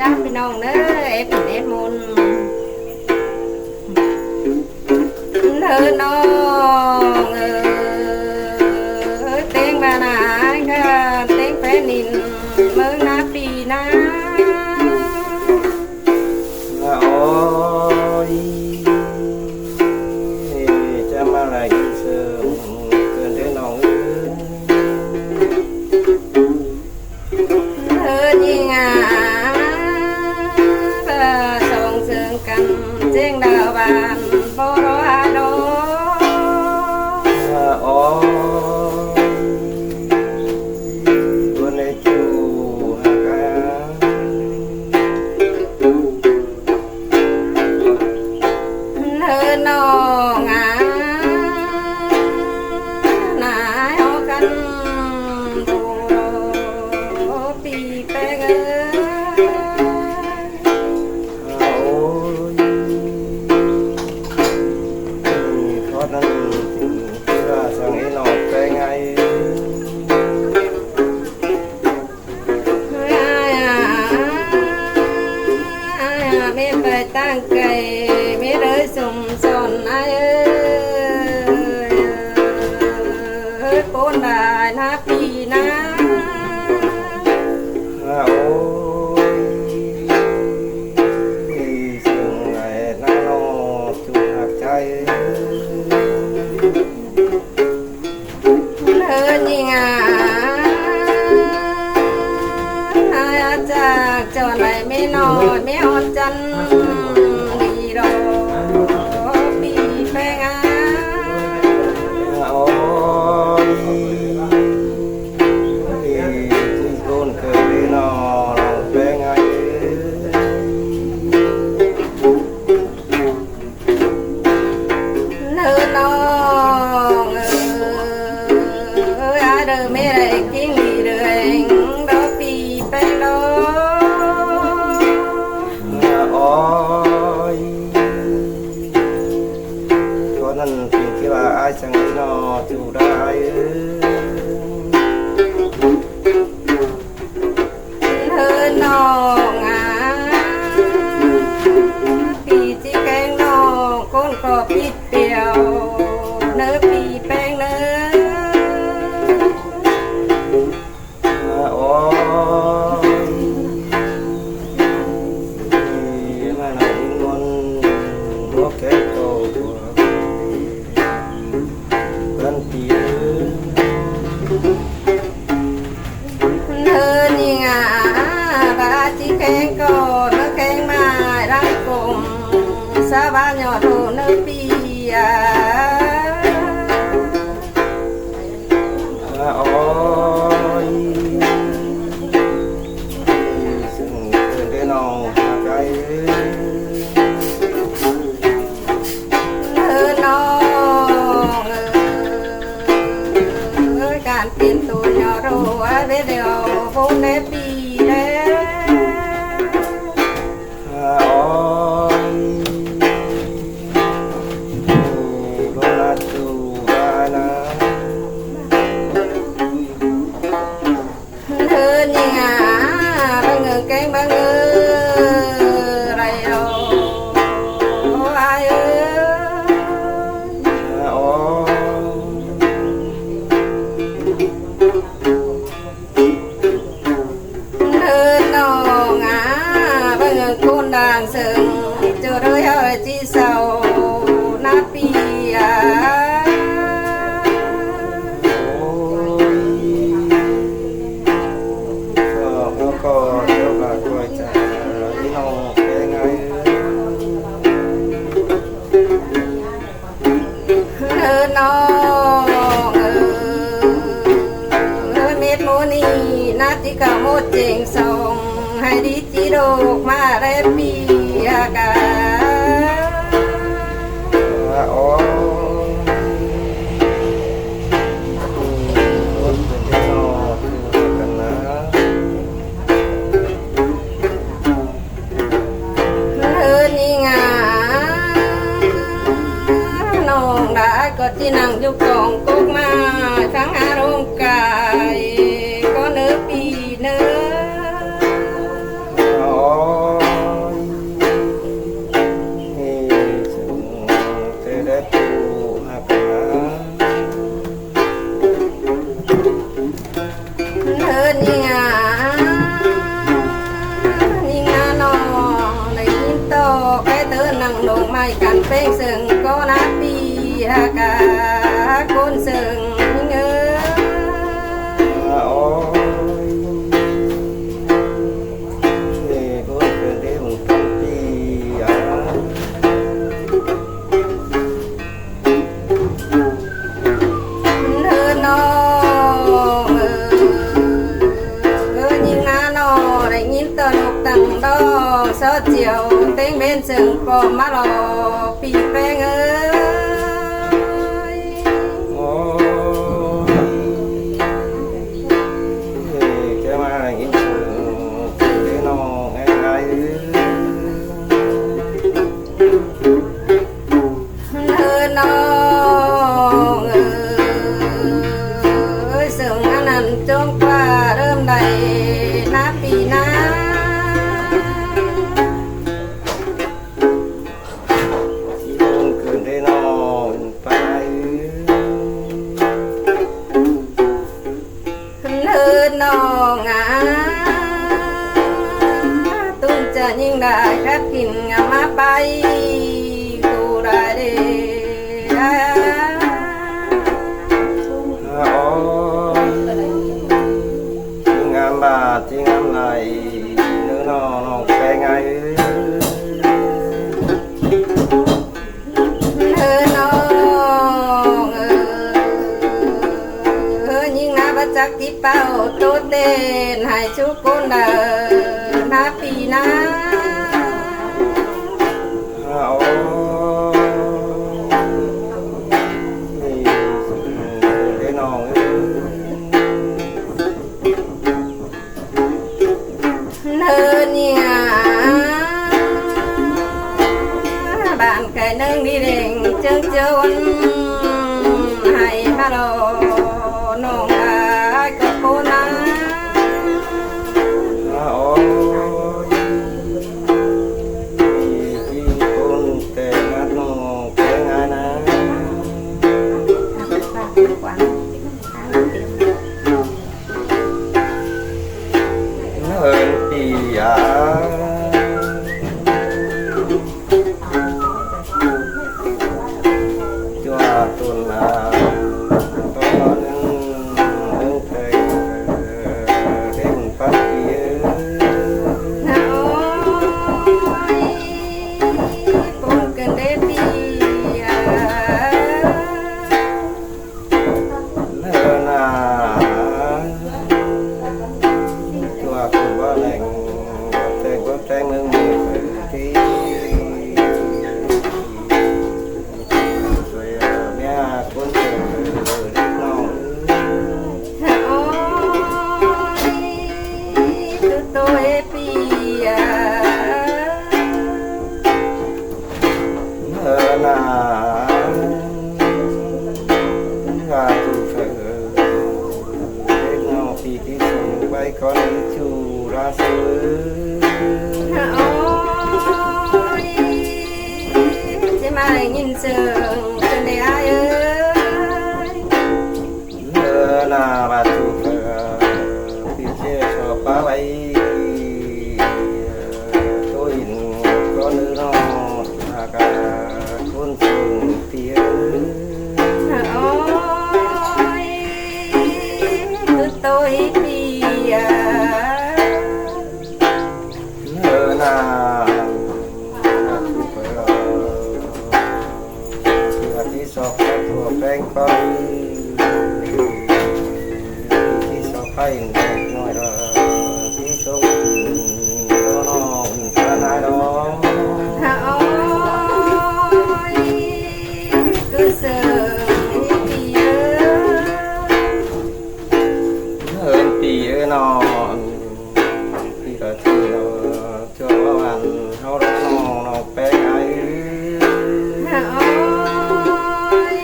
จ้าพี่น้องเด้อเอฟเอฟมุนเธอน้องเต็งบานาก็เต็งแฟนินเมืองนาปีนาโอ้ยจะมาอะไรเสริมเกินเด้อน้องเธอยิงส่งเสริมกันเจ้งดาวบานโบโรฮาโดโอ้ตัวในจูหากาเธอน้องนายเอากันดูโรปีเปกโอ้ยเพราะนั้นที่ว่าสั่งให้นอนไปไงไม่ไปตั้งไกลไม่เลยสมสนไอ้ปนได้นะปีนะโอ้ยสิ่งไหนน่าโน้จูหักใจเธอยิงจากจนไหนไม่นอนไม่หอนจันดีรอปีแปงโอ้ยที่โดนเคยได้นอนเป็นไงเธอน้องเดินไม่ได้กินดีเลยดอกปีแปงดอโอ้ยตัวนั้นสิ่งที่ว่าไอ้สังนอจูได้เธอน้องปีที่แกงน้องก้นขอบปิดเปียวเนื้อปีแป้งเนื้อโอ้ยมาหน่อยงอนหัวแก่โตกันตีเธอนี่บาที่แกงก็เนื้อแกงมารักกลมสาบานยอดโตเนื้อปีโอ้ยซึ่งเกิดได้นองหาไกลเธอน้องการเปลี่ยนตัวยอดโตเวเดียวโบเนปีเด้โอ้ยโบราณจูรานะเธอนี่บางเงินแกงบางเงินไรเอาไอ้โอ้เธอน้องบางเงินคนด่างเสิงเจอเลยเอาจีเศร้านาปีก็เดี๋ยวก็ช่วยจะที่น้องเป็นไงเธอน้องเม็ดโมนีนาติกาโมเจงส่งให้ดีจีโดกมาเรปีกาโอ้รถเป็นที่นอนกันนะ เธอนี่น้องได้ก็ที่นั่งอยู่กองกุกมาทั้งอารมณ์กายก็เนื้อปีเนื้อ โอ้ ไม่กันเป้งซึ่งก็นักปีอากาคนซึ่งเงอ โอ้ยนี่ก็เกิดได้หมดทั้งปีอ่ะ เธอน้องยิงหน้าน้อได้ยินตอนกตั้งดอกซอเจียวเต้งเบนซึ่งปอมาหลอกปีแป้งเอ้ย โอ้ยแกมาอะไรกินเดี๋ยวน้องง่ายๆ เธอน้องซึ่งอันนั้นจงกว่าเริ่มใดนาปีนา ที่โดนเกินได้นอนไป เธอน้องตุ้งจะยิ่งได้แค่กินมาไปกูได้เด้ โอ้ยที่งามบาทที่งามไหลเนื้อน้องแปลงไง เธอน้องยิ่งนาประจักษ์ที่เป้าตัวเต้นให้ชุกคนเดินนาปีนา โอ้ยได้น้อง เธอเนี่ยบ้านไก่นึ่งดีเด่งจึงจนให้มาโลน้องอายก็โคนา โอ้ยที่คนแต่งานน้องแปลงไงนะ เอินปีอ่ะจัวตุลาตัวนึงนึงเคยเร่งปักเยอะ Pun kende pia เนื้อนาจัวคุณว่าแหล่งก็แต่งมึงมีที่สวยเมียคนเจอเล็กน้อง tu to e pia เออนาว่าจูเฟอเป็นเงาปีที่ส่งไปก่อนจูราซื้อ ôi chỉ mà nhìn sương trên đây ai ơi เออนาว่าจูเฟอปีเจ้าชอบป้าไว้ตัวอินก็นึกน้องอากาคนส่งเตี้ย ôi cứ tôi pia เออนาจูเฟอที่สอบทั่วแป้งก้อนที่สอบให้เด็กน้อยที่ส่งน้องพระนายน้อง ôi cứ sương pia เอินปีเอินนอนพี่ก็ที่เราเชื่อว่าวันเขารักน้องแป้งไอ้ ôi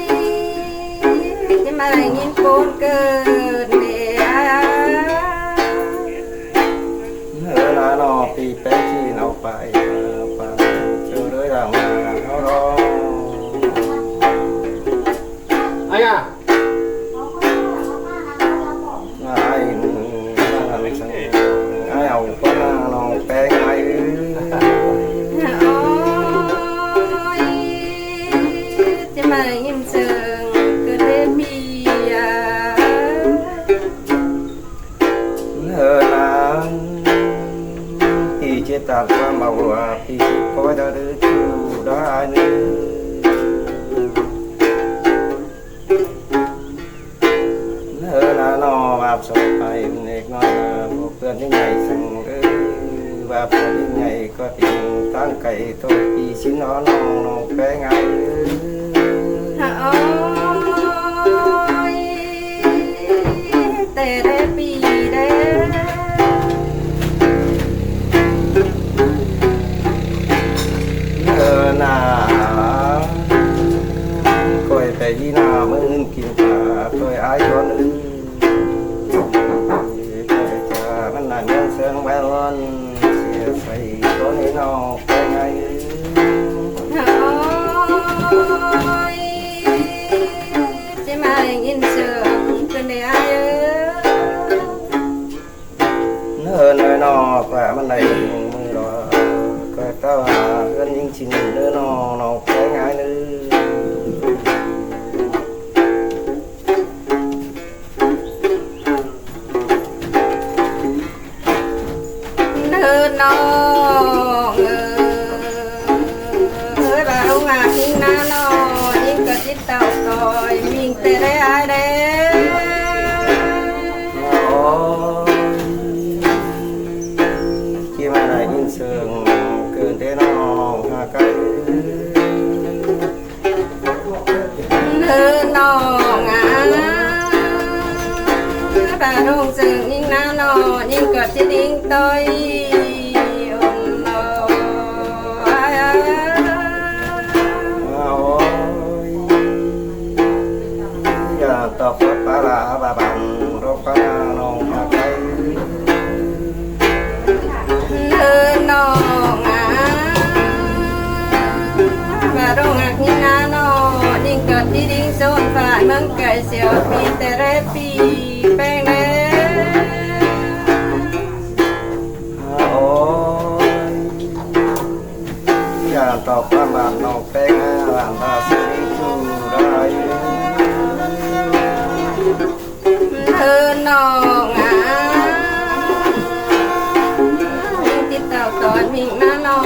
chỉ mà nhìn con cơn để ai เออนาน้องปีแป้งที่เราไปเจอเลยดังมาเขาร้อง Anh à, ไอ้ไอ้เอาก็น้องแป้งไอ้ ôi chết tàn qua màu thì có đã đưa chú đã nữ nỡ là nó bạp sổ phải nếch nó là một cơn những ngày sang bạp sổ những ngày có tiền tăng cậy tôi thì xin nó cái ngày ôi tê đê bì đê na coi tại vì na mới kiếm cả tôi ai cho nữ cha mình là nhân sinh bay lên chia sẻ có nên nó cái ngày ôi chỉ mà nhìn sương cái này ai nơi nó khỏe mình này mưa đó cái tao gần những chuyện nữa nó cái ngày nữa nó ơi bà không à khi na nó nhưng có chỉ tao coi mình tê đấy ai đấy khi mà lại nhìn sương cơn thế nó cái nó ngã bà không dừng nhưng na nó nhưng có chỉ đinh tôi tập phá là bà bạn rồi phá nó cái nó ngã và đâu ngạc như na nó nhưng cất đi đinh xôn phải măng cải xèo pi therapy bang nè ôi giờ tập phá bạn nó cái làm ta sẽ đi tu đây nó ngã nhưng tí tao tỏi mình na nó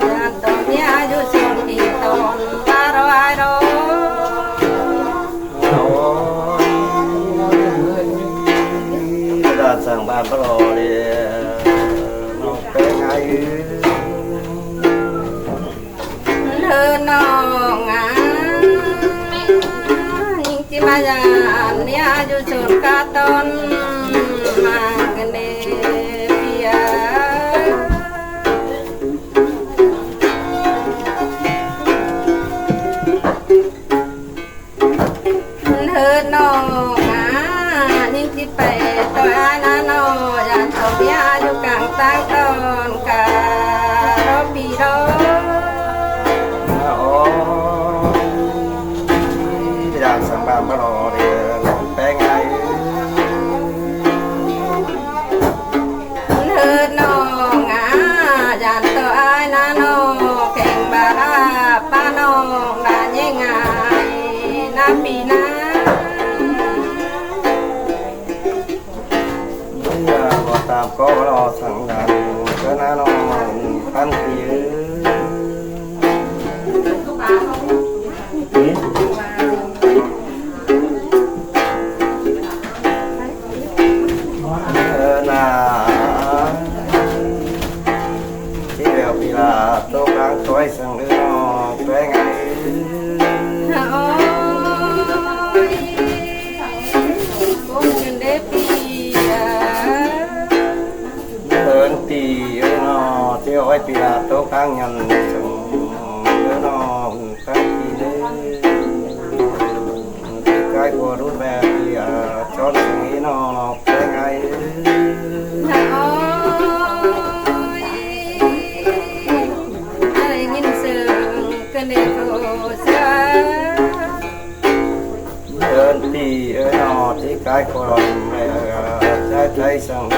đàn tỏi nhá vô xuống thì tỏi ba đâu ai đâu đã sang bàn bắt đầu đi nó cái ngày nó ngã nhưng chỉ mà giờ nhá vô xuống cá ton mà cái này bia nó ngã nhưng chỉ phải tôi ai na nó dàn thầu bia vô càng tăng ton cả đó bì đó đã sang bàn bắt đầu đi cái ngày nó ngã dàn tôi ai na nó kèn bà ra ba nó đã nhẹ ngài na bì na tạm có lo sẵn đàn cái nó ăn kia là chỉ đều vì là tôi đang tối sang đứa nó tối ngày ôi cũng nhìn đẹp đi hơn thì nó chỉ hỏi vì là tôi đang nhận chồng đứa nó cái gì đấy cái của đứa bé thì cho nó nghĩ nó cái ngày ôi nhìn sương cái này cô xa hơn thì nó chỉ cái của mẹ trái thấy sang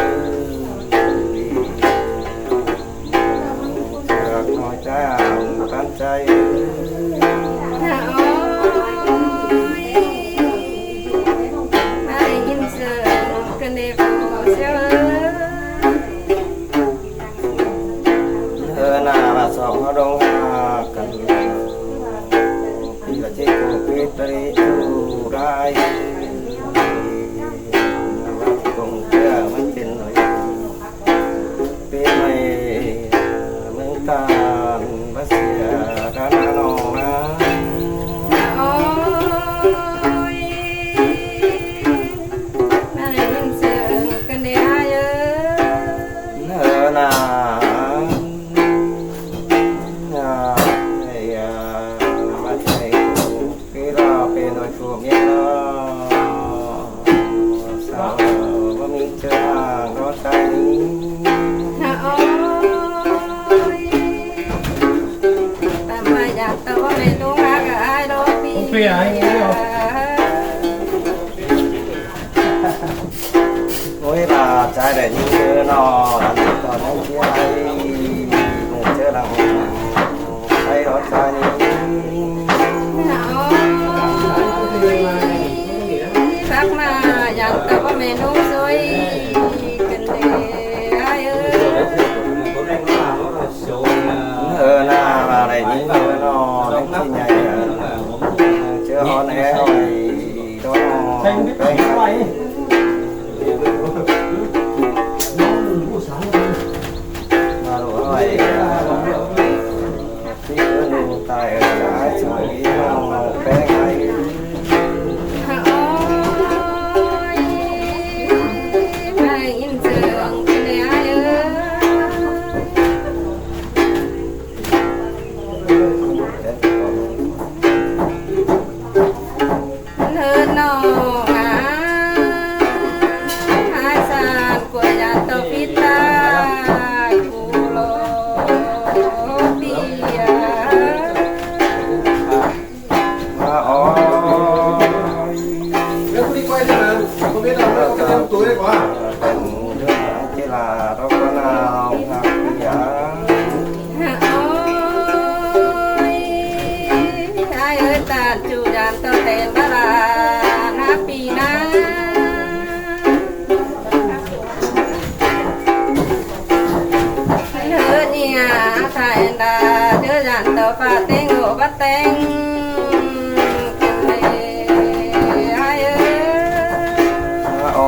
nói trái tan trái nhìn sương cái này cô xa หน้าว่าสองเขาดงหากันพี่ละเจ้าพิตรีจูไรว่าคงเชื่อมันเป็นหน่อยเป็นไม่เมืองตาลว่าเสียกันนองนะ โอ้ยมาได้ยินเสียงกันได้หายเอ้ย หน้ามาใช้คือเราเป็นโดยถูกเนี่ยสาวว่ามีเจ้าก็ใจนี้ โอ้ยแต่มาอยากแต่ว่าไม่รู้หากับไอ้ดอกปี โอ้ยบาใจแต่ยิ่งเจอนอหลังตอนนั้นที่ไอ้เจอหลังใครรอใจนี้ รักมาอยากแต่ว่าไม่รู้สวยกันเลยไอ้เอ้ย หน้ามาอะไรยิ่งเจอนอหลังที่ใหญ่เจอฮอนแอลโดนเป็นไงมาดูอะไรที่เดินตายหลายสมัยเป็นไง โอ้ยไม่ยินเสียงกันเลยไอ้เอ้ยเธอน้องหาสารกว่าอยากต่อพิตากูโลเปีย มาอ๋อ Nếu không đi quay thì là không biết đâu có trong túi đấy có à? เป็นเรื่องกีฬาเราก็นาวหักยา โอ้ยไอ้เอ้ยตาจูยานเตาเต้นบารานาปีนาเธอเนี่ยไทยดาเธอยานเตาฟ้าเต็งโอบัดเต็งกันเลยไอ้เอ้ย มาอ๋อ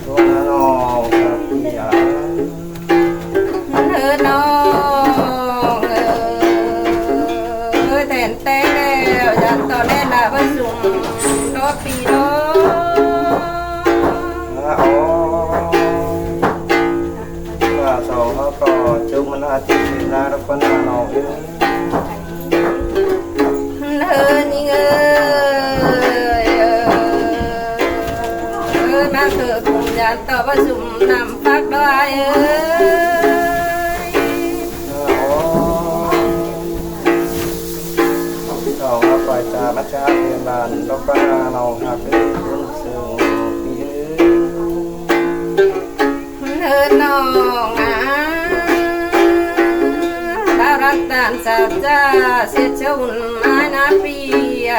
ตัวน้องหักยา เธอน้องแทนแตงแล้วยันต่อแน่ละว่าสุ่มรอปีโล มาอ๋อว่าสองเขาก็จุกมันอาทิตย์นาเราก็นาว เธอนี่เอ้ยมาเธอคงยันต่อว่าสุ่มนำฟักดอยเอ้ย เราปล่อยตามาจากเรียนบ้านเราก็เราหักเป็นคนซึ่งปี เธอน้องบารักตานสัจจาเสียชนอาณาปีย